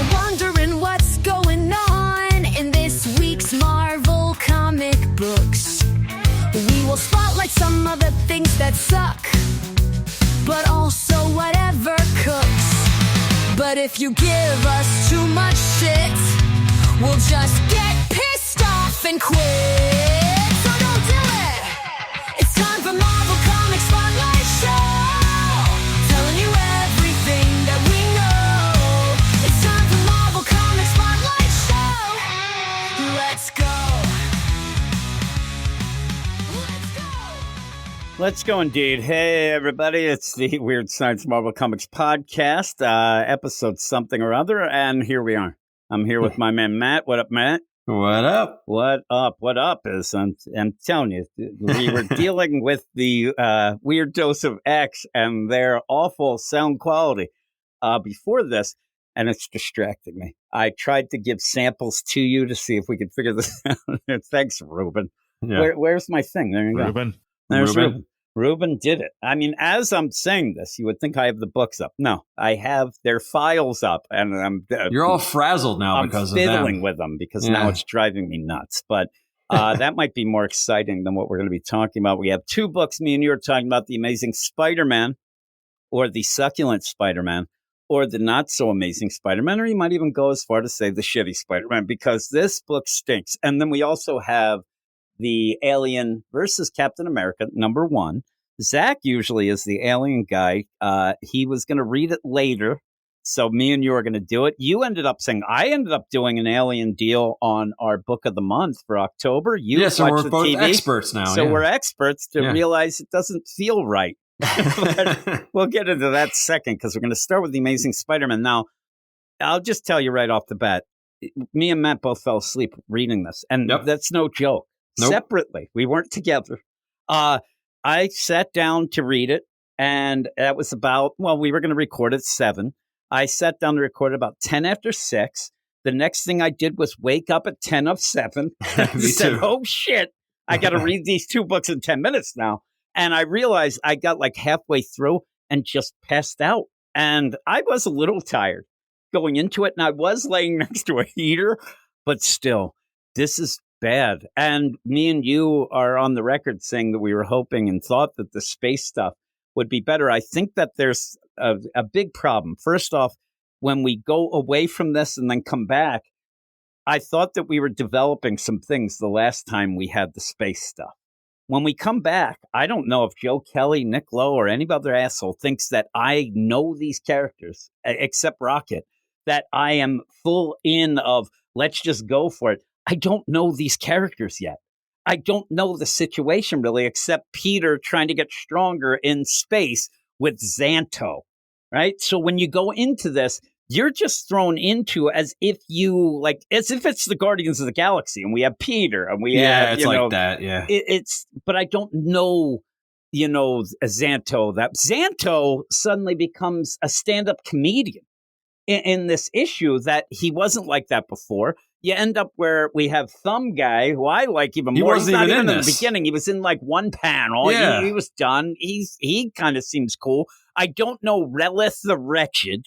you're wondering what's going on in this week's Marvel comic books, we will spotlight some of the things that suck, but also whatever cooks. But if you give us too much shit, we'll just get pissed off and quit. So don't do it. It's time for Marvel Comics Spotlight Show, telling you everything that we know. It's time for Marvel Comics Spotlight Show. Let's go. Let's go indeed. Hey, everybody. It's the Weird Science Marvel Comics Podcast, episode something or other, and here we are. I'm here with my man, Matt. What up, Matt? What up? What up? What up is, I'm telling you, we were dealing with the Weird Dose of X and their awful sound quality before this, and it's distracting me. I tried to give samples to you to see if we could figure this out. Thanks, Ruben. Yeah. Where's my thing? There you go. Ruben. There's Ruben. Ruben did it. I mean, as I'm saying this, you would think I have the books up. No, I have their files up, and I'm. You're all frazzled now because of them. I'm fiddling with them because now it's driving me nuts. But that might be more exciting than what we're going to be talking about. We have two books. Me and you are talking about the Amazing Spider-Man, or the Succulent Spider-Man, or the Not So Amazing Spider-Man, or you might even go as far to say the Shitty Spider-Man, because this book stinks. And then we also have the Alien versus Captain America, #1. Zach usually is the Alien guy. He was going to read it later, so me and you are going to do it. You ended up saying I ended up doing an Alien deal on our book of the month for October. So we're both TV, experts now. So we're experts to realize it doesn't feel right. But we'll get into that second, because we're going to start with the Amazing Spider-Man. Now, I'll just tell you right off the bat, me and Matt both fell asleep reading this, and that's no joke. Nope. Separately. We weren't together. I sat down to read it, and that was about, we were going to record at 7. I sat down to record about 10 after 6. The next thing I did was wake up at 10 of 7. Me said, too. oh, shit, I got to read these two books in 10 minutes now. And I realized I got like halfway through and just passed out. And I was a little tired going into it, and I was laying next to a heater, but still, this is bad. And me and you are on the record saying that we were hoping and thought that the space stuff would be better. I think that there's a big problem. First off, when we go away from this and then come back, I thought that we were developing some things the last time we had the space stuff. When we come back, I don't know if Joe Kelly, Nick Lowe, or any other asshole thinks that I know these characters, except Rocket, that I am full in of let's just go for it. I don't know these characters yet. I don't know the situation really, except Peter trying to get stronger in space with Xanto, right? So when you go into this, you're just thrown into as if it's the Guardians of the Galaxy, and we have Peter, and we have, it's like that, yeah. But I don't know, Xanto. That Xanto suddenly becomes a stand-up comedian in this issue that he wasn't like that before. You end up where we have Thumb Guy, who I like even more. He's not even in the beginning. He was in like one panel. Yeah. He was done. He kind of seems cool. I don't know Relith the Wretched.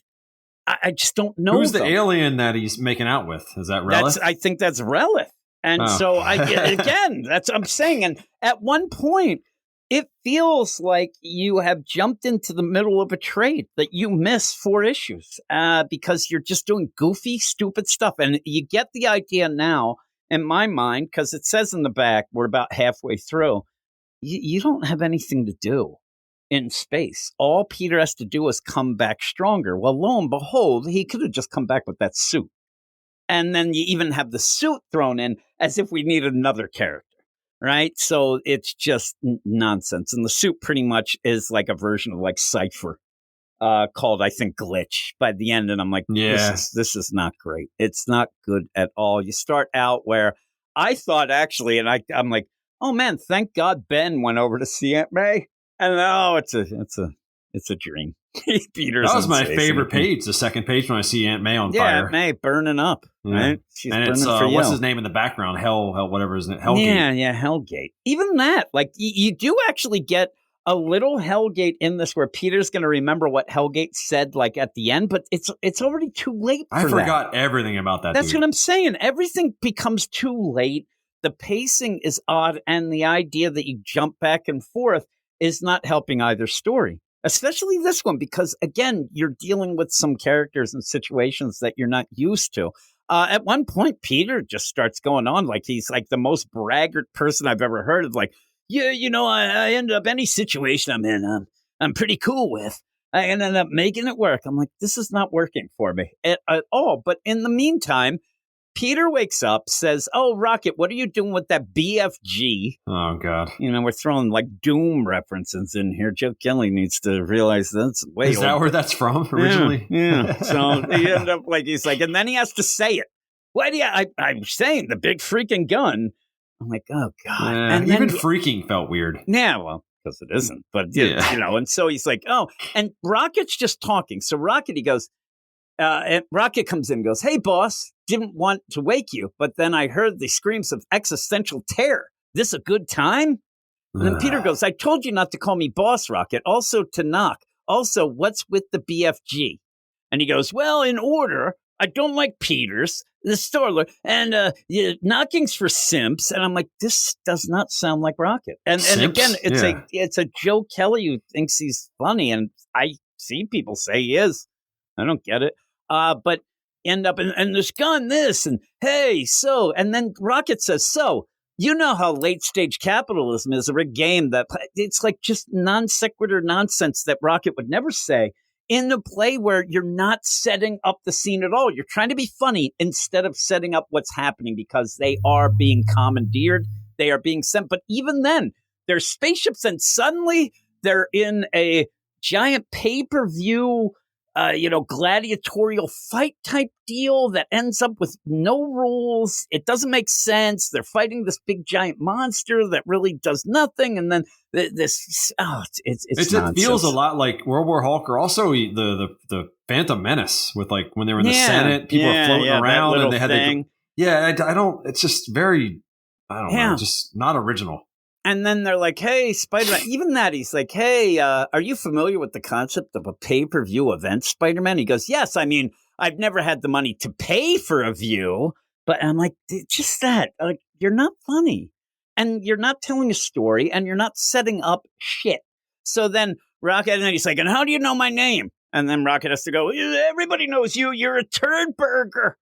I just don't know. Who's the alien that he's making out with? Is that Relith? I think that's Relith. And so I'm saying. And at one point, it feels like you have jumped into the middle of a trade that you miss 4 issues because you're just doing goofy, stupid stuff. And you get the idea now, in my mind, because it says in the back, we're about halfway through, you don't have anything to do in space. All Peter has to do is come back stronger. Well, lo and behold, he could have just come back with that suit. And then you even have the suit thrown in as if we needed another character. Right. So it's just nonsense. And the suit pretty much is like a version of like Cypher called, I think, Glitch by the end. And I'm like, this is not great. It's not good at all. You start out where I thought actually, and I'm like, oh, man, thank God Ben went over to see Aunt May. And it's a dream. Peter's that was my favorite page, the second page when I see Aunt May on fire. Yeah, Aunt May burning up, right? She's and it's, burning for you. What's his name in the background? Hell, whatever his name. Hellgate. Yeah, Hellgate. Even that, like, you do actually get a little Hellgate in this where Peter's going to remember what Hellgate said like at the end, but it's already too late for I forgot everything about that. That's what I'm saying. Everything becomes too late. The pacing is odd, and the idea that you jump back and forth is not helping either story, especially this one, because, again, you're dealing with some characters and situations that you're not used to. At one point, Peter just starts going on like he's like the most braggart person I've ever heard of. Like, yeah, I end up any situation I'm in, I'm pretty cool with. I ended up making it work. I'm like, this is not working for me at all. But in the meantime, Peter wakes up, says, "Oh, Rocket, what are you doing with that BFG?" Oh, God. We're throwing like Doom references in here. Joe Kelly needs to realize that's way Is that where that's from originally? Yeah. So he ended up he's like, and then he has to say it. Why do you? I'm saying the big freaking gun. I'm like, oh, God. And even freaking felt weird. Yeah, well, because it isn't. But, and so he's like, oh, and Rocket's just talking. So Rocket, he goes, and Rocket comes in and goes, "Hey, boss, didn't want to wake you, but then I heard the screams of existential terror. This a good time?" And then Peter goes, "I told you not to call me boss, Rocket. Also to knock. Also, what's with the BFG?" And he goes, "Well, in order, I don't like Peters, the Storler, and knocking's for simps." And I'm like, this does not sound like Rocket. And again, it's a Joe Kelly who thinks he's funny, and I see people say he is. I don't get it. But end up and this gun, this, and hey, so, and then Rocket says, "So, you know how late stage capitalism is a rigged game that it's like just non sequitur nonsense that Rocket would never say in a play where you're not setting up the scene at all. You're trying to be funny instead of setting up what's happening because they are being commandeered. They are being sent. But even then, there's spaceships and suddenly they're in a giant pay-per-view gladiatorial fight type deal that ends up with no rules. It doesn't make sense. They're fighting this big giant monster that really does nothing. And then it feels a lot like World War Hulk, or also the Phantom Menace with like when they were in the Senate, people are floating around and they had it's just very, I don't know, just not original. And then they're like, "Hey, Spider-Man," even that, he's like, "Hey, are you familiar with the concept of a pay-per-view event, Spider-Man?" He goes, "Yes, I mean, I've never had the money to pay for a view." But I'm like, just that. Like, you're not funny. And you're not telling a story, and you're not setting up shit. So then Rocket, and then he's like, "And how do you know my name?" And then Rocket has to go, "Everybody knows you. You're a turd burger."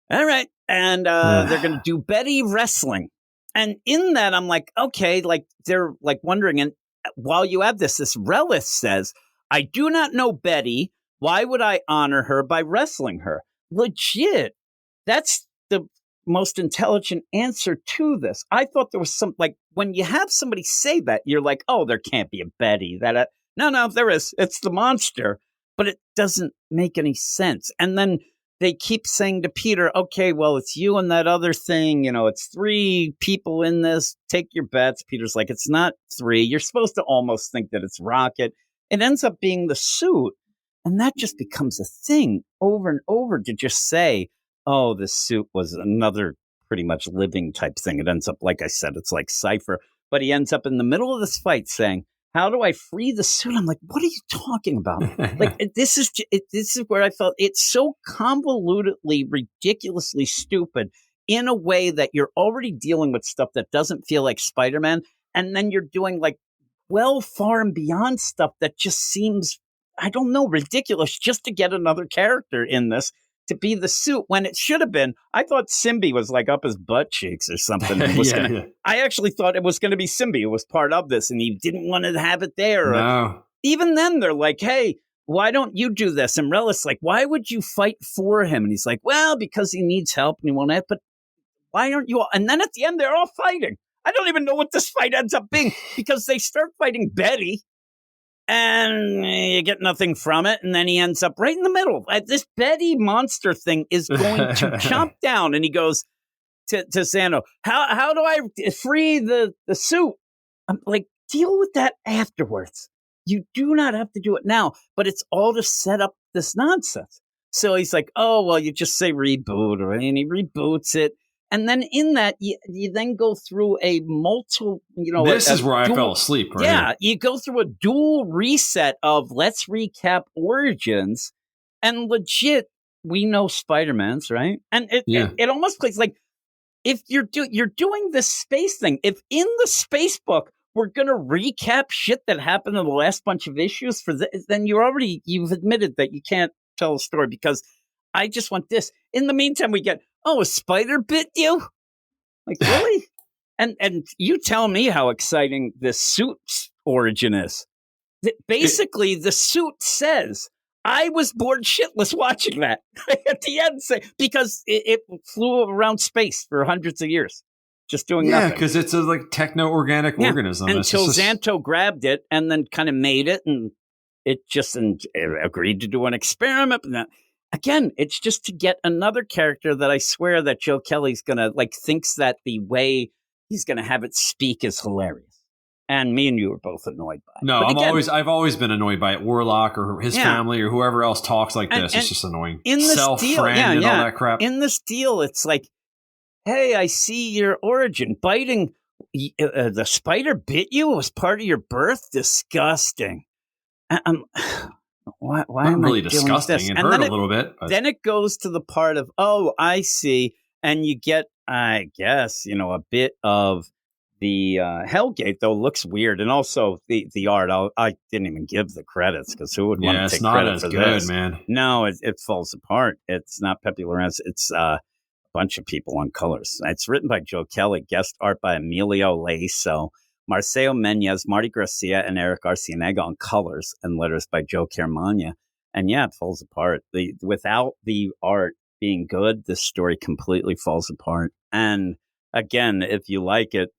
All right. And they're going to do Betty wrestling. And in that, I'm like, okay, like they're like wondering. And while you have this Relith says, "I do not know Betty. Why would I honor her by wrestling her?" Legit. That's the most intelligent answer to this. I thought there was some, like, when you have somebody say that, you're like, oh, there can't be a Betty. No, there is. It's the monster. But it doesn't make any sense. And then they keep saying to Peter, "Okay, well, it's you and that other thing. It's 3 people in this. Take your bets." Peter's like, "It's not 3. You're supposed to almost think that it's Rocket." It ends up being the suit. And that just becomes a thing over and over to just say, oh, the suit was another pretty much living type thing. It ends up, like I said, it's like Cypher. But he ends up in the middle of this fight saying, "How do I free the suit?" I'm like, what are you talking about? Like, this is where I felt it's so convolutedly, ridiculously stupid in a way that you're already dealing with stuff that doesn't feel like Spider-Man. And then you're doing like far and beyond stuff that just seems, I don't know, ridiculous just to get another character in this to be the suit when it should have been. I thought Symbi was like up his butt cheeks or something. I actually thought it was going to be Symbi who was part of this and he didn't want to have it there. No. Even then they're like, "Hey, why don't you do this?" And Reli's like, "Why would you fight for him?" And he's like, "Well, because he needs help and he won't have, but why aren't you all?" And then at the end, they're all fighting. I don't even know what this fight ends up being because they start fighting Betty. And you get nothing from it. And then he ends up right in the middle. This Betty monster thing is going to chomp down. And he goes to Sando, how do I free the suit? I'm like, deal with that afterwards. You do not have to do it now. But it's all to set up this nonsense. So he's like, "Oh, well, you just say reboot." And he reboots it. And then in that, you then go through a multiple, this is where I fell asleep. Right here. You go through a dual reset of let's recap Origins, and legit, we know Spider-Man's, right? And it almost plays like if you're doing this space thing, if in the space book, we're going to recap shit that happened in the last bunch of issues for this, then you've admitted that you can't tell a story because I just want this. In the meantime, we get, a spider bit you? Like, really? and you tell me how exciting this suit's origin is. Basically, the suit says, I was bored shitless watching that at the end, because it flew around space for hundreds of years. Just doing nothing. Yeah, because it's a techno-organic organism. Until Xanto grabbed it and then kind of made it, and it just agreed to do an experiment. Again, it's just to get another character that I swear that Joe Kelly's gonna thinks that the way he's gonna have it speak is hilarious. And me and you are both annoyed by it. No, I've always been annoyed by it. Warlock or his family or whoever else talks like this. It's just annoying. In this deal, and all that crap. In this deal, it's like, hey, I see your origin. Biting the spider bit you? It was part of your birth? Disgusting. Why am really disgusting? It hurt a little bit. But. Then it goes to the part of, I see. And you get, I guess, a bit of the Hellgate, though, looks weird. And also the art, I didn't even give the credits because who would want to take credit for this? It's not as good, man. No, it falls apart. It's not Pepe Lorenz. It's bunch of people on colors. It's written by Joe Kelly, guest art by Emilio Laiso, Marcelo Menez, Marty Garcia, and Eric Arcienega on colors, and letters by Joe Caramagna. And it falls apart. Without the art being good, this story completely falls apart. And again, if you like it,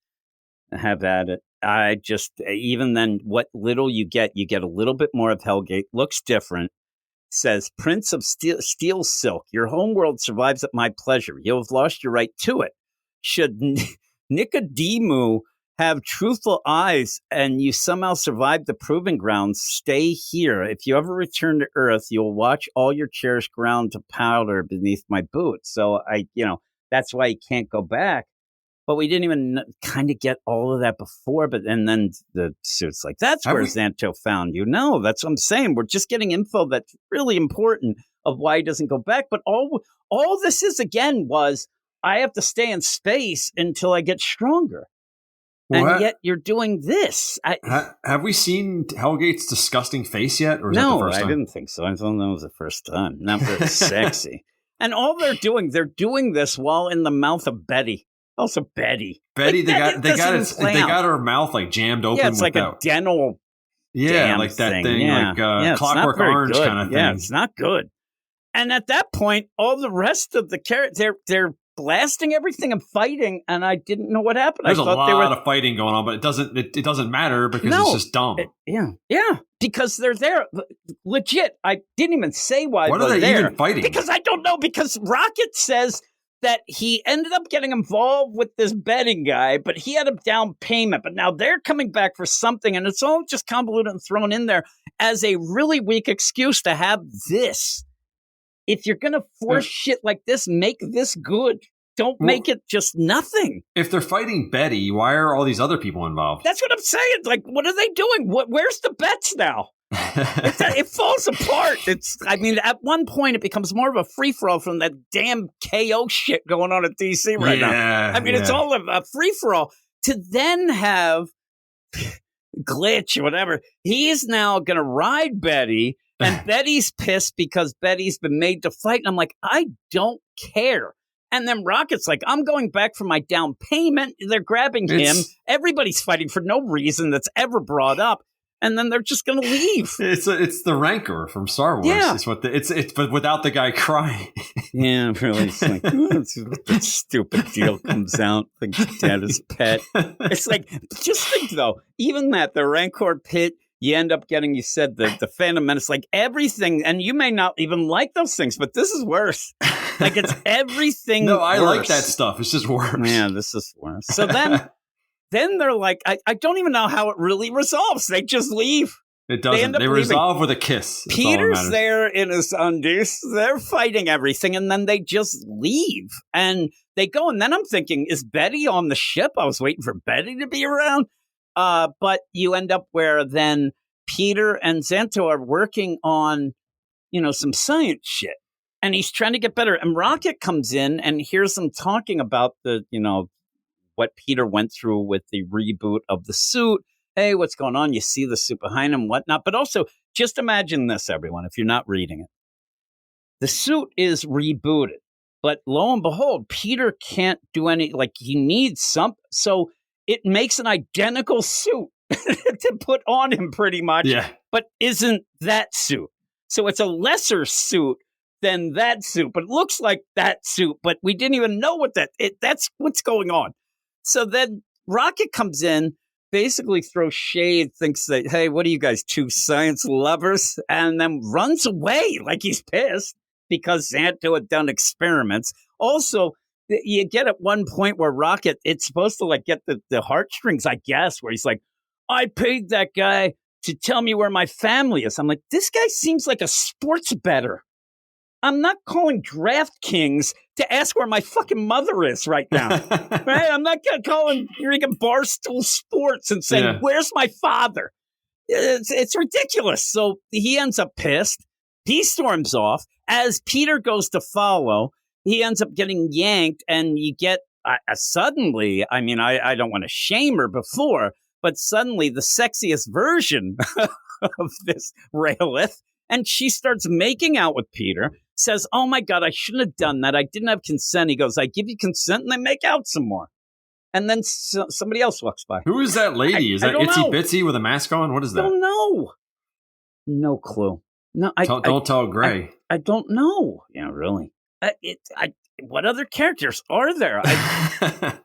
have at it. I just, even then, what little you get a little bit more of Hellgate, looks different. Says, Prince of Steel Silk, your homeworld survives at my pleasure. You have lost your right to it. Should Nicodemu have truthful eyes and you somehow survive the proving grounds, stay here. If you ever return to Earth, you'll watch all your cherished ground to powder beneath my boots. So that's why you can't go back. But we didn't even kind of get all of that before. And then the suit's like, that's where Xanto found you. No, that's what I'm saying. We're just getting info that's really important of why he doesn't go back. But all this is, again, was I have to stay in space until I get stronger. And yet you're doing this. Have we seen Hellgate's disgusting face yet? Or is that the first time? I didn't think so. I thought that was the first time. Not very sexy. And all they're doing this while in the mouth of Betty. Also, Betty, they got her mouth jammed open. Yeah, it's like a dental. Yeah, like that thing, Clockwork Orange kind of thing. Yeah, it's not good. And at that point, all the rest of the characters, they're blasting everything and fighting, and I didn't know what happened. There's a lot of fighting going on, but it doesn't matter because it's just dumb. Because they're there. Legit, I didn't even say why they're there. What are they even fighting? Because I don't know, because Rocket says that he ended up getting involved with this betting guy, but he had a down payment. But now they're coming back for something, and it's all just convoluted and thrown in there as a really weak excuse to have this. If you're going to force shit like this, make this good. Don't make it just nothing. If they're fighting Betty, why are all these other people involved? That's what I'm saying. What are they doing? Where's the bets now? It falls apart. At one point, it becomes more of a free-for-all from that damn KO shit going on at DC right now. It's all a free-for-all. To then have Glitch or whatever, he's now going to ride Betty, and Betty's pissed because Betty's been made to fight. And I'm like, I don't care. And then Rocket's like, I'm going back for my down payment. They're grabbing him. Everybody's fighting for no reason that's ever brought up. And then they're just going to leave. It's the Rancor from Star Wars. Yeah. It's but without the guy crying. Yeah, really. It's like that stupid deal comes out. Like dad is pet. It's like, just think though, even that the Rancor pit, you end up getting, you said the Phantom Menace, like everything, and you may not even like those things, but this is worse. Like it's everything. No, I worse. like that stuff. It's just worse. Yeah, this is worse. So then they're like, I don't even know how it really resolves. They just leave. It doesn't. They resolve with a kiss. That's Peter's there in his undies. They're fighting everything, and then they just leave. And they go, and then I'm thinking, is Betty on the ship? I was waiting for Betty to be around. But you end up where then Peter and Xanto are working on, some science shit. And he's trying to get better. And Rocket comes in and hears them talking about what Peter went through with the reboot of the suit. Hey, what's going on? You see the suit behind him, whatnot. But also, just imagine this, everyone, if you're not reading it. The suit is rebooted. But lo and behold, Peter can't do he needs something. So it makes an identical suit to put on him pretty much. Yeah. But isn't that suit. So it's a lesser suit than that suit, but it looks like that suit, but we didn't even know that's what's going on. So then Rocket comes in, basically throws shade, thinks that, hey, what are you guys, two science lovers? And then runs away like he's pissed because Xanto had done experiments. Also, you get at one point where Rocket, it's supposed to get the heartstrings, I guess, where he's like, I paid that guy to tell me where my family is. I'm like, this guy seems like a sports bettor. I'm not calling DraftKings to ask where my fucking mother is right now. Right? I'm not calling Barstool Sports and saying, where's my father? It's ridiculous. So he ends up pissed. He storms off. As Peter goes to follow, he ends up getting yanked, and you get suddenly, I don't want to shame her before, but suddenly the sexiest version of this Raelith, and she starts making out with Peter, says, oh my God, I shouldn't have done that. I didn't have consent. He goes, I give you consent, and they make out some more. And then somebody else walks by. Who is that lady? Is that Itsy Bitsy with a mask on? What is that? I don't know. No clue. No, don't tell Gray. I don't know. Yeah, really. What other characters are there? I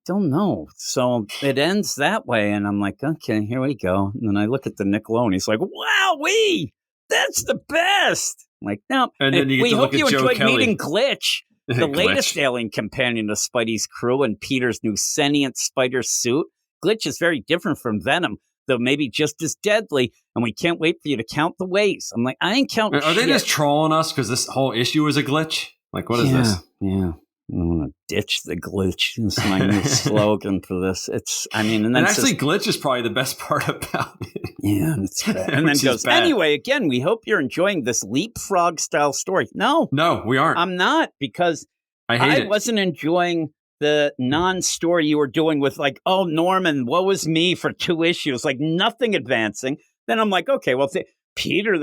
don't know. So it ends that way, and I'm like, okay, here we go. And then I look at the Nickelodeon. He's like, wowee, that's the best. I'm like, no. And then we hope you enjoyed meeting Glitch, the latest alien companion of Spidey's crew and Peter's new sentient spider suit. Glitch is very different from Venom, though maybe just as deadly, and we can't wait for you to count the ways. I'm like, I ain't counting Are they just trolling us because this whole issue is a glitch? Like, what is this? Yeah. I'm going to ditch the glitch. That's my new slogan for this. And actually, glitch is probably the best part about it. Yeah, it's bad. And then goes, anyway, again, we hope you're enjoying this leapfrog style story. No, we aren't. I'm not, because I wasn't enjoying the non-story you were doing with oh, Norman, woe is me for 2 issues, nothing advancing. Then I'm like, okay, well, Peter,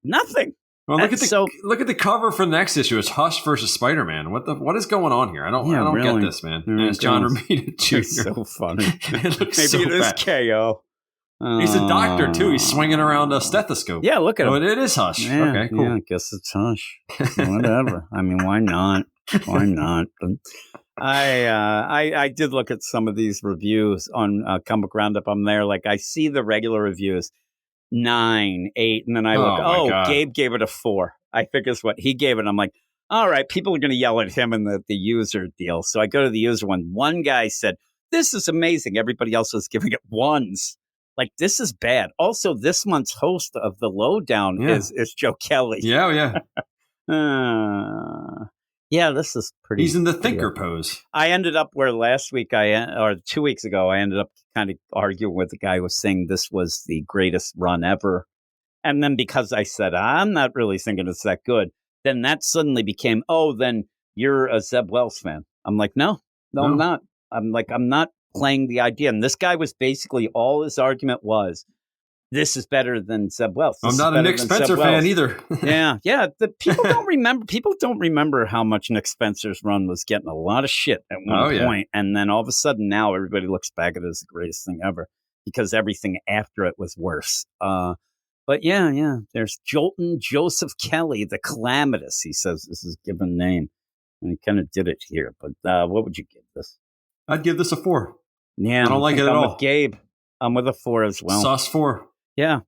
nothing. Well, look at the cover for the next issue. It's Hush versus Spider-Man. What is going on here? I don't really get this, man. And it's John Romita Jr. It's so funny. It looks Maybe so it is bad. KO. He's a doctor too. He's swinging around a stestoscope. Yeah, look at him. It is Hush. Yeah, okay, cool. Yeah, I guess it's Hush. Whatever. Why not? Why not? But I did look at some of these reviews on Comic Roundup. I'm there. I see the regular reviews. 9, 8, and then I look, Gabe gave it a 4. I think is what he gave it. I'm like, all right, people are going to yell at him in the user deal. So I go to the user one. One guy said, this is amazing. Everybody else was giving it 1s. This is bad. Also, this month's host of The Lowdown is Joe Kelly. Yeah. Yeah, this is pretty. He's in the thinker pose. I ended up where last week or 2 weeks ago, I ended up kind of arguing with the guy who was saying this was the greatest run ever. And then because I said, I'm not really thinking it's that good, then that suddenly became, then you're a Zeb Wells fan. I'm like, no, I'm not. I'm not playing the idea. And this guy was basically, all his argument was, this is better than Zeb Wells. I'm not a Nick Spencer fan either. Yeah. The people don't remember. People don't remember how much Nick Spencer's run was getting a lot of shit at one point, and then all of a sudden now everybody looks back at it as the greatest thing ever because everything after it was worse. But yeah. There's Jolton Joseph Kelly, the Calamitous. He says this is a given name, and he kind of did it here. But what would you give this? I'd give this a 4. Yeah, I don't like it at all. With Gabe, I'm with a 4 as well. Sauce 4. Yeah,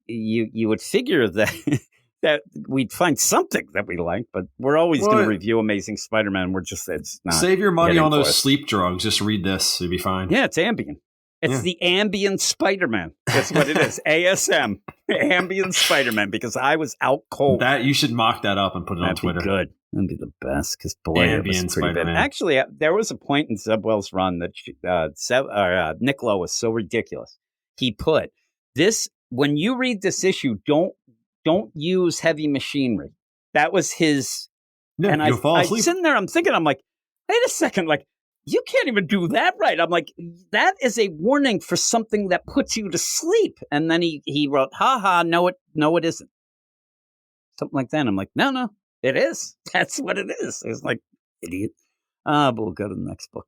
you would figure that that we'd find something that we like, but we're always going to review Amazing Spider-Man. It's not. Save your money on those sleep drugs. Just read this; you'll be fine. Yeah, it's Ambien. It's the Ambien Spider-Man. That's what it is. ASM. Ambien Spider-Man, because I was out cold. That you should mock that up and put it on Twitter. Good. That'd be the best, because boy, it was pretty bad. Actually, there was a point in Zebwell's run that Nick Lowe was so ridiculous. He put this, when you read this issue, don't use heavy machinery. That was his. Yeah, and you'll fall asleep. I'm sitting there, I'm thinking, I'm like, wait a second, like, you can't even do that right. I'm like, that is a warning for something that puts you to sleep. And then he wrote, no, it isn't. Something like that. And I'm like, no, it is. That's what it is. It's like, idiot. But we'll go to the next book.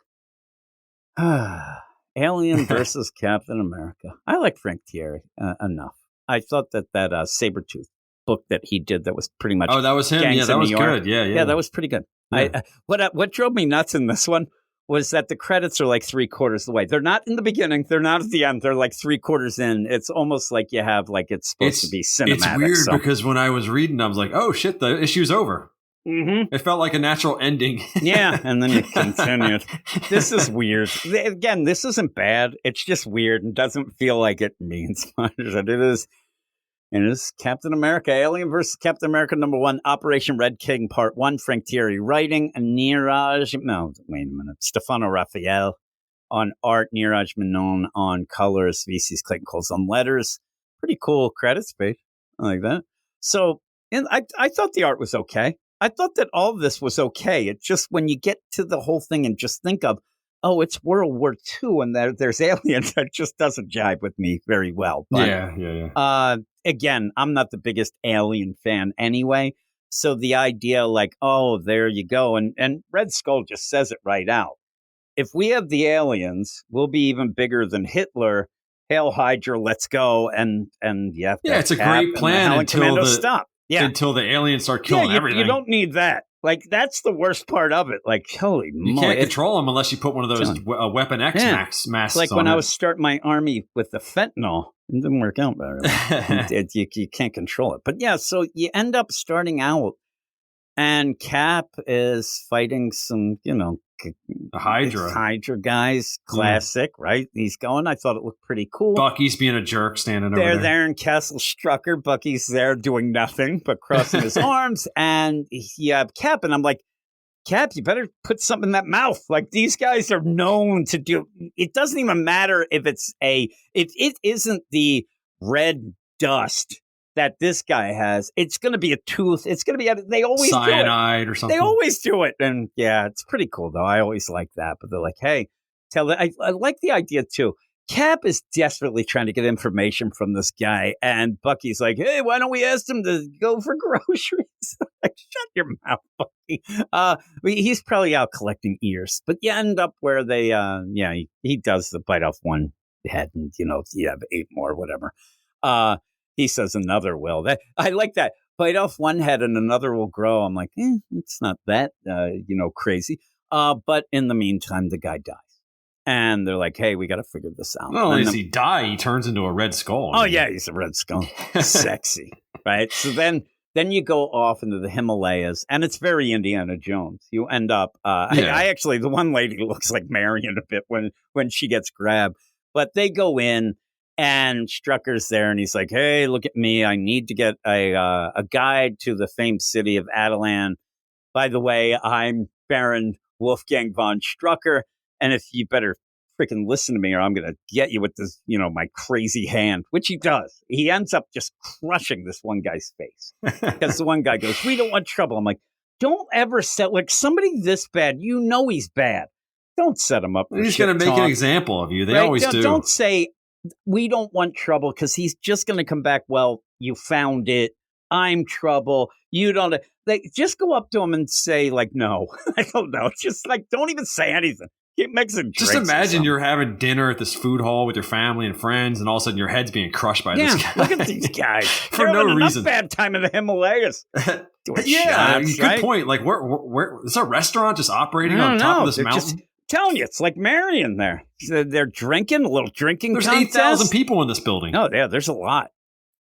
Alien versus Captain America. I like Frank Thierry enough. I thought that Sabretooth book that he did that was pretty much. Oh, that was him. Yeah, that was good. Yeah, that was pretty good. Yeah. What drove me nuts in this one was that the credits are like 3/4 of the way. They're not in the beginning. They're not at the end. They're like 3/4 in. It's almost like you have like it's supposed to be cinematic. It's weird because when I was reading, I was like, oh shit, the issue's over. Mm-hmm. It felt like a natural ending. Yeah, and then it continued. This is weird. Again, this isn't bad. It's just weird and doesn't feel like it means much. It is. And it is Captain America, Alien versus Captain America #1, Operation Red King, Part 1, Frank Thierry writing, Stefano Raphael on art, Niraj Menon on colors, VC's Clayton Coles on letters. Pretty cool credits page. I like that. So I thought the art was okay. I thought that all of this was okay. It's just when you get to the whole thing and just think of, oh, it's World War II and there's aliens, that just doesn't jive with me very well. But, yeah. Again, I'm not the biggest Alien fan anyway. So the idea like, oh, there you go. And Red Skull just says it right out. If we have the aliens, we'll be even bigger than Hitler. Hail Hydra, let's go. And yeah, it's a great plan until the aliens start killing everything. You don't need that. Like, that's the worst part of it. Like, holy moly. You can't control them unless you put one of those Weapon X masks like on when I was starting my army with the fentanyl. It didn't work out very well. You can't control it. But yeah, so you end up starting out, and Cap is fighting some, Hydra guys. Classic, right? He's going. I thought it looked pretty cool. Bucky's being a jerk standing over there. They're there in Castle Strucker. Bucky's there doing nothing but crossing his arms. And you have Cap, and I'm like, Cap, you better put something in that mouth. Like, these guys are known to do. It doesn't even matter if it isn't the red dust that this guy has. It's going to be a tooth. It's going to be they always cyanide do it. Or something. They always do it, and yeah, it's pretty cool though. I always like that. But they're like, hey, I like the idea too. Cap is desperately trying to get information from this guy, and Bucky's like, hey, why don't we ask him to go for groceries? Like, shut your mouth, Bucky. He's probably out collecting ears, but you end up where they, he does the bite off one head, and you have 8 more, whatever. He says another will. I like that. Bite off one head and another will grow. I'm like, it's not that, crazy. But in the meantime, the guy dies. And they're like, hey, we got to figure this out. Not only does he die, he turns into a Red Skull. Oh, yeah, he's a Red Skull. Sexy, right? So then you go off into the Himalayas, and it's very Indiana Jones. You end up, I actually, the one lady looks like Marion a bit when she gets grabbed. But they go in, and Strucker's there, and he's like, hey, look at me. I need to get a guide to the famed city of Atalan. By the way, I'm Baron Wolfgang von Strucker. And if you better freaking listen to me, or I'm going to get you with this, my crazy hand, which he does. He ends up just crushing this one guy's face because the one guy goes, we don't want trouble. I'm like, don't ever set like somebody this bad. He's bad. Don't set him up. He's going to make an example of you. They always do. Don't say we don't want trouble because he's just going to come back. Well, you found it. I'm trouble. You don't. Just go up to him and say like, no, I don't know. Just like, don't even say anything. It makes a Just imagine you're having dinner at this food hall with your family and friends, and all of a sudden your head's being crushed by this guy. Look at these guys. For no reason. Bad time in the Himalayas. Good point. Like, where is a restaurant just operating on top of this mountain? Just telling you, it's like Marion there. They're drinking, a little drinking There's contest. 8,000 people in this building. Oh, yeah, there's a lot.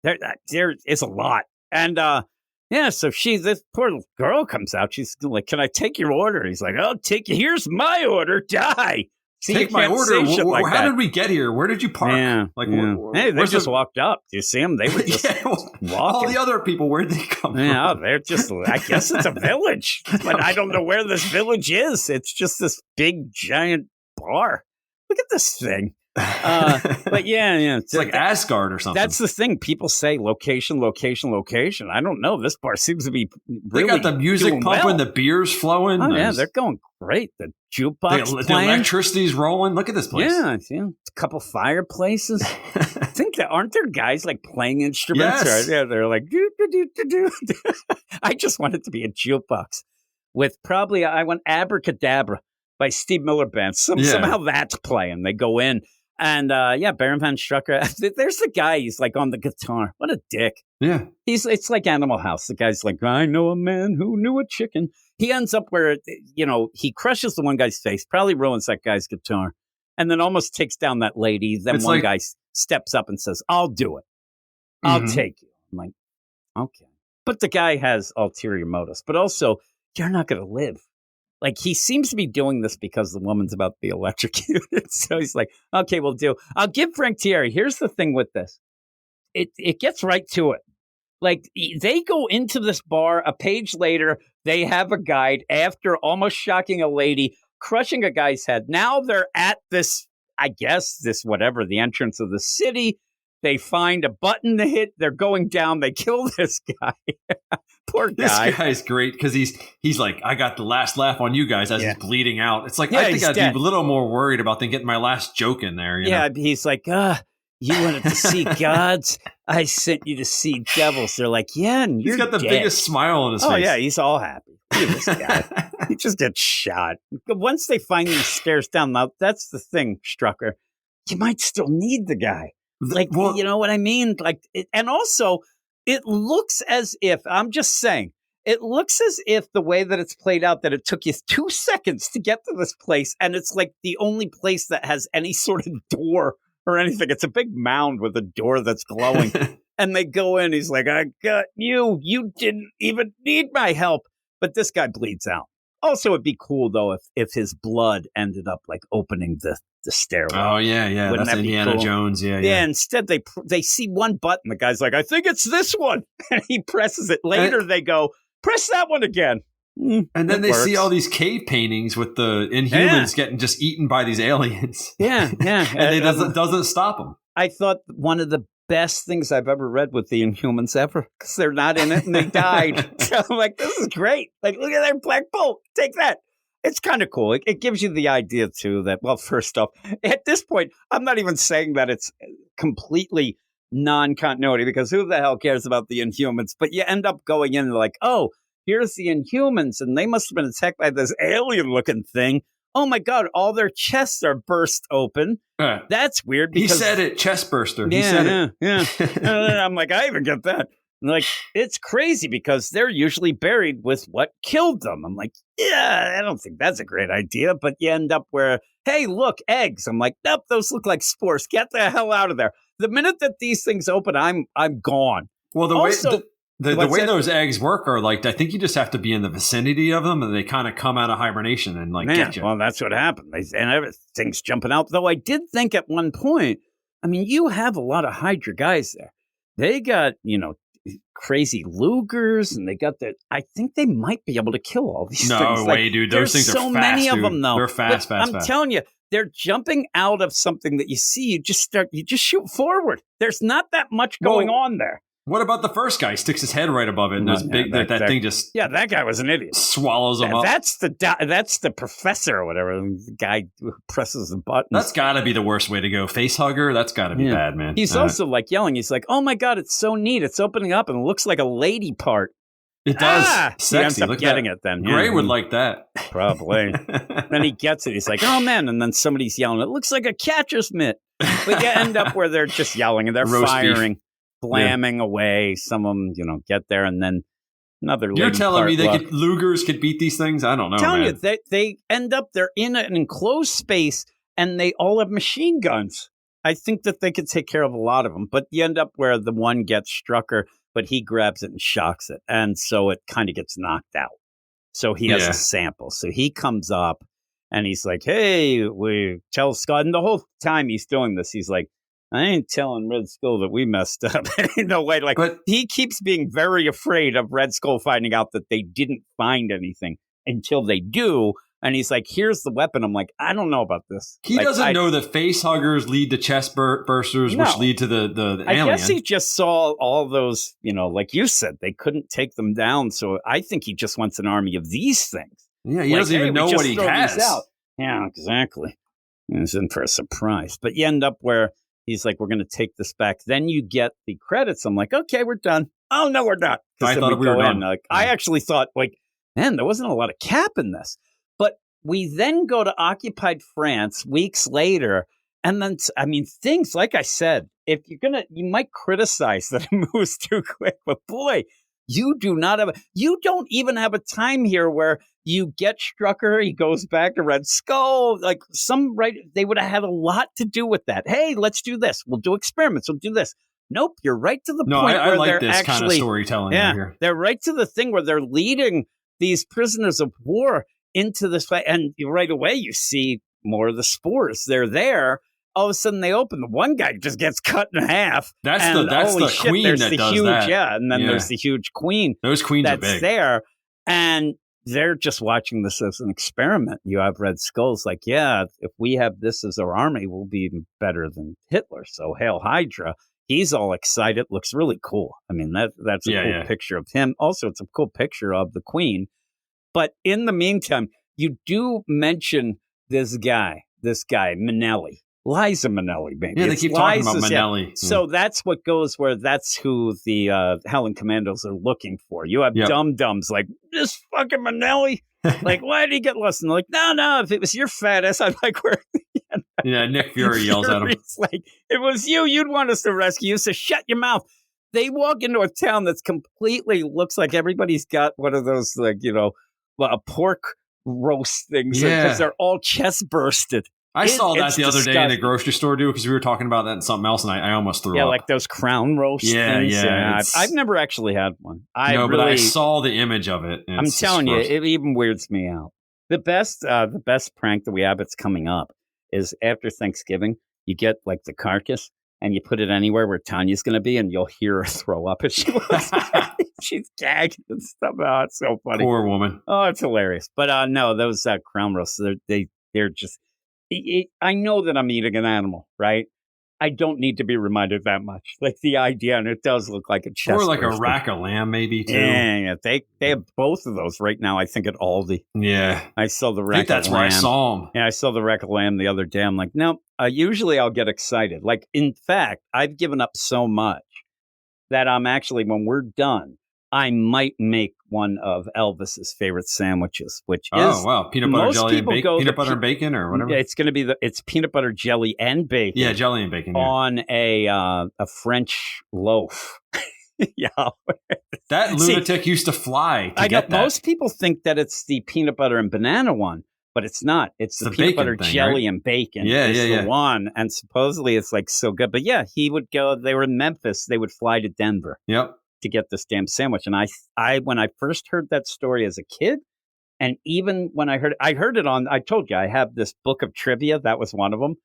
There is a lot. And, so this poor little girl comes out. She's like, can I take your order? He's like, here's my order. Die. See, take my order. How did we get here? Where did you park? Yeah, hey, they just walked up. Do you see them? They were just walking. All the other people, where'd they come from? Yeah, they're just, I guess it's a village. But I don't know where this village is. It's just this big, giant bar. Look at this thing. But yeah. It's like Asgard or something. That's the thing. People say location. I don't know. This bar seems to be really They got the music pumping, the beer's flowing. Oh, yeah, they're going great. The jukebox the electricity's rolling. Look at this place. Yeah, a couple fireplaces. I think aren't there guys like playing instruments? Yes. Yeah, they're like, do. I just want it to be a jukebox with probably, I want Abracadabra by Steve Miller Band. Somehow that's playing. They go in. And Baron von Strucker, there's the guy, he's like on the guitar. What a dick. Yeah. It's like Animal House. The guy's like, I know a man who knew a chicken. He ends up where, he crushes the one guy's face, probably ruins that guy's guitar, and then almost takes down that lady. Then one guy steps up and says, I'll do it. I'll take you. I'm like, okay. But the guy has ulterior motives. But also, you're not going to live. Like, he seems to be doing this because the woman's about to be electrocuted. So he's like, okay, we'll do. I'll give Frank Thierry. Here's the thing with this. It gets right to it. Like, they go into this bar. A page later, they have a guide after almost shocking a lady, crushing a guy's head. Now they're at this, I guess, the entrance of the city. They find a button to hit. They're going down. They kill this guy. Poor guy. This guy's great because he's like, I got the last laugh on you guys as he's bleeding out. It's like, I think I'd be a little more worried about than getting my last joke in there. You know? He's like, you wanted to see gods? I sent you to see devils. They're like, yeah, and he's got the biggest smile on his face. Oh, yeah, he's all happy. Look at this guy. He just gets shot. Once they find these stairs down, now that's the thing, Strucker. You might still need the guy. Like, you know what I mean? Like, and also, it looks as if, I'm just saying, it looks as if the way that it's played out, that it took you 2 seconds to get to this place, and it's like the only place that has any sort of door or anything. It's a big mound with a door that's glowing. And they go in, he's like, I got you. You didn't even need my help. But this guy bleeds out. Also, it'd be cool, though, if his blood ended up, like, opening the stairwell. Oh, yeah. Wouldn't that's that be Indiana cool? Jones. Yeah. Instead, they see one button. The guy's like, I think it's this one. And he presses it. Later, they go, press that one again. And then they see all these cave paintings with the Inhumans getting just eaten by these aliens. Yeah. And it doesn't stop them. I thought one of the best things I've ever read with the Inhumans ever, because they're not in it and they died. So I'm like, this is great. Like, look at that black bolt. Take that. It's kind of cool. It gives you the idea, too, that, well, first off, at this point, I'm not even saying that it's completely non-continuity, because who the hell cares about the Inhumans? But you end up going in like, oh, here's the Inhumans, and they must have been attacked by this alien-looking thing. Oh, my God, all their chests are burst open. That's weird. Because, he said it, chest burster. He said it. I'm like, I even get that. And like, it's crazy because they're usually buried with what killed them. I'm like, yeah, I don't think that's a great idea. But you end up where, hey, look, eggs. I'm like, nope, those look like spores. Get the hell out of there. The minute that these things open, I'm gone. Well, the way those eggs work are like, I think you just have to be in the vicinity of them, and they kind of come out of hibernation and like get you. Well, that's what happened. And everything's jumping out. Though I did think at one point, I mean, you have a lot of Hydra guys there. They got, crazy Lugers, and they got that. I think they might be able to kill all these things. No way, dude. Those things are fast. So many of them, though. They're fast. I'm telling you, they're jumping out of something that you see. You just shoot forward. There's not that much going on there. What about the first guy? He sticks his head right above it, and that thing just that guy was an idiot. Swallows him up. That's the professor or whatever. The guy who presses the button. That's got to be the worst way to go. Face hugger. That's got to be bad, man. He's also like yelling. He's like, "Oh my God, it's so neat! It's opening up, and it looks like a lady part." It does. Sexy. He ends up getting it then. Gray would like that. Probably. Then he gets it. He's like, "Oh man!" And then somebody's yelling. It looks like a catcher's mitt. But you end up where they're just yelling and they're firing. Beef. Blamming away. Some of them, get there, and then another. You're telling me Lugers could beat these things? I don't know. Telling you, they end up. They're in an enclosed space, and they all have machine guns. I think that they could take care of a lot of them, but you end up where the one gets Strucker, but he grabs it and shocks it, and so it kind of gets knocked out. So he has a sample. So he comes up, And he's like, hey, we tell Scott. And the whole time he's doing this, he's like, I ain't telling Red Skull that we messed up. No way. Like, but he keeps being very afraid of Red Skull finding out that they didn't find anything until they do. And he's like, here's the weapon. I'm like, I don't know about this. He doesn't know that face huggers lead to chest bursters, which lead to the alien. I guess he just saw all those, like you said, they couldn't take them down. So I think he just wants an army of these things. Yeah, he doesn't even know what he has. Yeah, exactly. He's in for a surprise. But you end up where he's like, we're going to take this back. Then you get the credits. I'm like, okay, we're done. Oh, no, we're not. I thought we were done. I actually thought, man, there wasn't a lot of Cap in this. But we then go to occupied France weeks later. And then, things, like I said, if you're you might criticize that it moves too quick. But boy, you don't even have a time here where you get Strucker, he goes back to Red Skull. They would have had a lot to do with that. Hey, let's do this. We'll do experiments. We'll do this. Nope, you're right to the point where I like they're this kind of storytelling here. They're right to the thing where they're leading these prisoners of war into this fight. And right away, you see more of the spores. They're there. All of a sudden, they open. The one guy just gets cut in half. That's the queen that does that. Yeah, and then there's the huge queen. Those queens are big. That's there. And they're just watching this as an experiment. You have Red Skull's like, yeah, if we have this as our army, we'll be even better than Hitler. So Hail Hydra. He's all excited. Looks really cool. That's a cool picture of him. Also, it's a cool picture of the Queen. But in the meantime, you do mention this guy, Minnelli. Liza Minnelli, baby. Yeah, they keep talking about Minnelli. Yeah. So that's what goes where that's who the Howling Commandos are looking for. You have dum-dums like, this fucking Minnelli? Like, why did he get lost? And they're like, no, if it was your fat ass, I'd like where... Yeah, Nick Fury yells at him. Like, it was you'd want us to rescue you, so shut your mouth. They walk into a town that's completely looks like everybody's got one of those, a pork roast things because they're all chest bursted. I saw that the other day in the grocery store, dude, because we were talking about that in something else, and I almost threw up. Yeah, like those crown roast things. Yeah. I've never actually had one. But I saw the image of it. I'm telling you, it even weirds me out. The best prank that we have, it's coming up, is after Thanksgiving, you get like the carcass, and you put it anywhere where Tanya's going to be, and you'll hear her throw up as she was. She's gagged and stuff. Oh, it's so funny. Poor woman. Oh, it's hilarious. But no, those crown roasts, they're just... I know that I'm eating an animal, right? I don't need to be reminded that much. Like the idea, and it does look like a chest. Or like a rack of lamb, maybe, too. Yeah. They have both of those right now, I think, at Aldi. Yeah. I saw the rack of lamb. That's where I saw them. Yeah, I saw the rack of lamb the other day. I'm like, no, usually I'll get excited. Like, in fact, I've given up so much that I'm actually, when we're done, I might make one of Elvis's favorite sandwiches, which is peanut butter jelly and bacon, peanut butter and bacon or whatever. It's going to be it's peanut butter jelly and bacon. Yeah, jelly and bacon on a French loaf. Yeah, that lunatic used to fly. To get that. Most people think that it's the peanut butter and banana one, but it's not. It's the peanut butter jelly and bacon. The one, and supposedly it's like so good. But yeah, he would go. They were in Memphis. They would fly to Denver. Yep. To get this damn sandwich. And I when I first heard that story as a kid, and even when I heard it on, I told you, I have this book of trivia. That was one of them.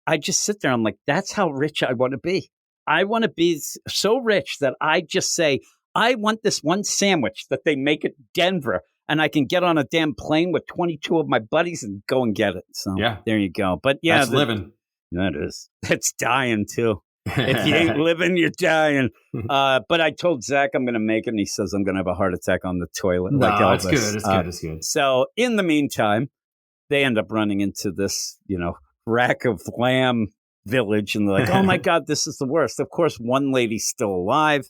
I just sit there. I'm like, that's how rich I want to be. I want to be so rich that I just say, I want this one sandwich that they make at Denver, and I can get on a damn plane with 22 of my buddies and go and get it. So there you go. But yeah, that's living. That is. It's dying too. If you ain't living, you're dying. But I told Zach I'm going to make it, and he says I'm going to have a heart attack on the toilet. No, it's good. It's good. So in the meantime, they end up running into this, rack of lamb village, and they're like, oh my God, this is the worst. Of course, one lady's still alive.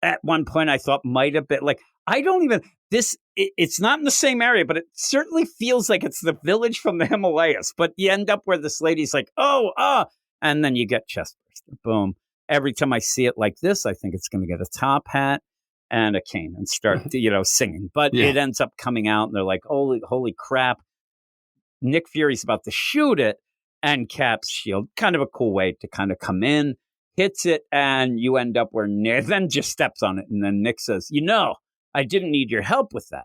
At one point, I thought might have been like, it's not in the same area, but it certainly feels like it's the village from the Himalayas. But you end up where this lady's like, and then you get chest burster. Boom. Every time I see it like this, I think it's going to get a top hat and a cane and start, singing. But it ends up coming out, and they're like, holy crap. Nick Fury's about to shoot it, and Cap's shield, kind of a cool way to kind of come in, hits it, and you end up where Nick then just steps on it. And then Nick says, I didn't need your help with that.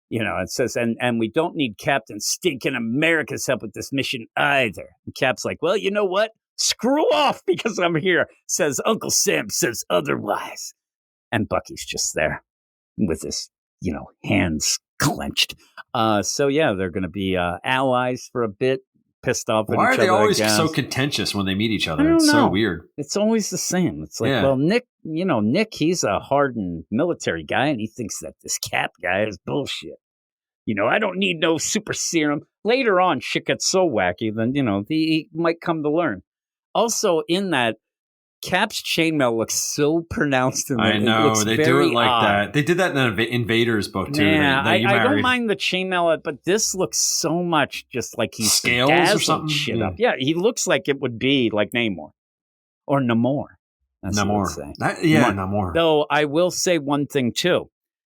It says, and we don't need Captain Stinkin' America's help with this mission either. And Cap's like, well, you know what? Screw off because I'm here. Says Uncle Sam says otherwise. And Bucky's just there with his, hands clenched. So yeah, they're going to be allies for a bit, pissed off at each other. Why are they always so contentious when they meet each other? It's so weird. It's always the same. It's like, well, Nick, he's a hardened military guy, and he thinks that this Cap guy is bullshit. I don't need no super serum. Later on, shit gets so wacky, then, he might come to learn. Also, in that, Cap's chainmail looks so pronounced in that. I know, they do it like that. They did that in the Invaders book, too. Yeah, I don't mind the chainmail, but this looks so much just like he's scales or something. Shit up. Yeah, he looks like it would be like Namor. Or Namor. Namor. Namor. Though, I will say one thing, too.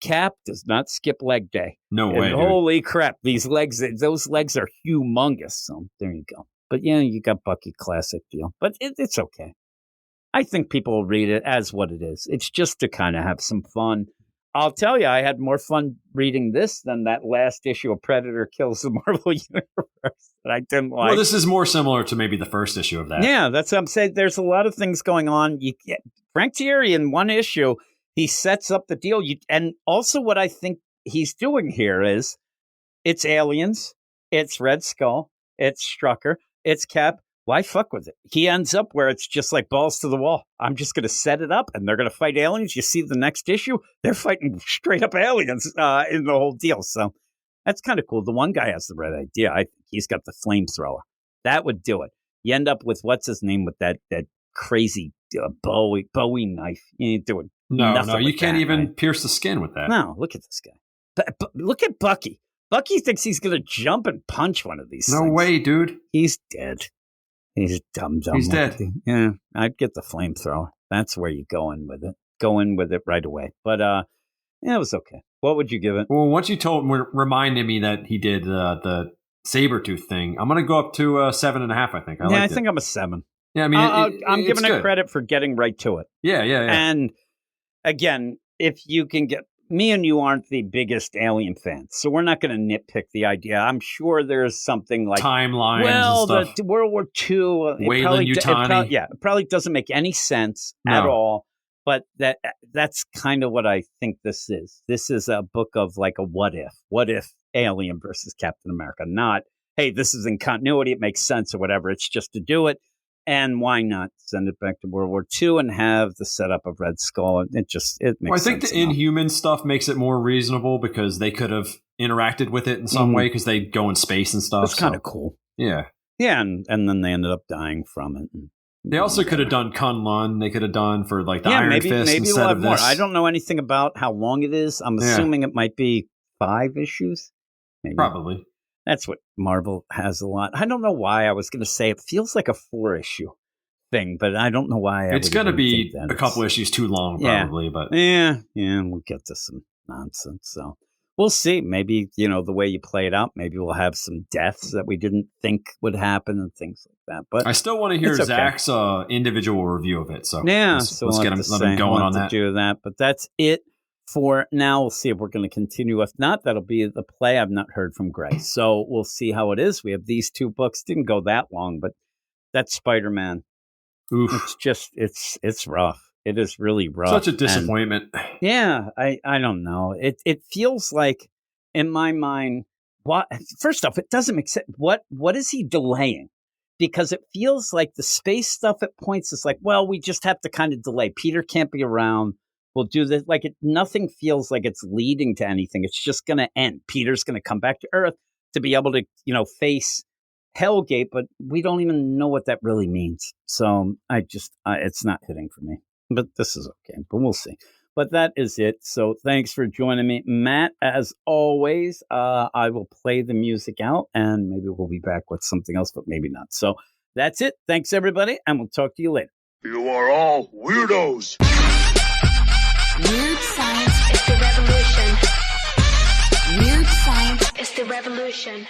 Cap does not skip leg day. No way. Holy crap, those legs are humongous. So there you go. But yeah, you got Bucky, classic deal. But it's okay. I think people will read it as what it is. It's just to kind of have some fun. I'll tell you, I had more fun reading this than that last issue of Predator Kills the Marvel Universe that I didn't like. Well, this is more similar to maybe the first issue of that. Yeah, that's what I'm saying. There's a lot of things going on. Frank Thierry in one issue, he sets up the deal. And also what I think he's doing here is it's aliens, it's Red Skull, it's Strucker, it's Cap. Why fuck with it? He ends up where it's just like balls to the wall. I'm just going to set it up and they're going to fight aliens. You see the next issue, they're fighting straight up aliens in the whole deal. So that's kind of cool. The one guy has the right idea. I think he's got the flamethrower. That would do it. You end up with what's his name with that crazy Bowie knife. You ain't doing No, you can't even pierce the skin with that. No, look at this guy. Look at Bucky. Bucky thinks he's going to jump and punch one of these things. No way, dude. He's dead. He's dumb. He's dead. Yeah, I'd get the flamethrower. That's where you go in with it. Go in with it right away. But it was okay. What would you give it? Well, once you reminded me that he did the Sabretooth thing, I'm going to go up to 7.5, I think. I think I'm a 7. Yeah, I mean, I'm giving it credit for getting right to it. Yeah. And again, if you can get... Me and you aren't the biggest Alien fans, so we're not going to nitpick the idea. I'm sure there's something like timelines. Well, and stuff. The World War II. It probably doesn't make any sense at all. But that's kind of what I think this is. This is a book of like a what if. What if Alien versus Captain America? Not, hey, this is in continuity. It makes sense or whatever. It's just to do it. And why not send it back to World War II and have the setup of Red Skull? It makes sense. I think the Inhuman stuff makes it more reasonable because they could have interacted with it in some way because they go in space and stuff. It's kind of cool. Yeah. Yeah, and then they ended up dying from it. They also could have done Kunlun. They could have done for like the Iron Fist maybe instead we'll have of more. this. I don't know anything about how long it is. I'm assuming it might be 5 issues. Maybe. Probably. That's what Marvel has a lot. I don't know why I was going to say it feels like a 4-issue thing, but I don't know why. It's going to be a couple issues too long, probably. But we'll get to some nonsense. So we'll see. Maybe the way you play it out, maybe we'll have some deaths that we didn't think would happen and things like that. But I still want to hear Zach's individual review of it. So let's get him going on that. Do that. But that's it for now. We'll see if we're going to continue. If not, that'll be the play. I've not heard from Grace, so we'll see how it is. We have these 2 books. Didn't go that long, but that's Spider-Man. Oof. It's just it's rough. It is really rough. Such a disappointment. And, I don't know. It feels like in my mind. What? First off, it doesn't make sense. What is he delaying? Because it feels like the space stuff at points is like, well, we just have to kind of delay. Peter can't be around. We'll do this. Like nothing feels like it's leading to anything. It's just going to end. Peter's going to come back to Earth to be able to, face Hellgate, but we don't even know what that really means. So it's not hitting for me. But this is okay. But we'll see. But that is it. So thanks for joining me, Matt. As always, I will play the music out, and maybe we'll be back with something else, but maybe not. So that's it. Thanks, everybody, and we'll talk to you later. You are all weirdos. Weird science is the revolution. Weird science is the revolution.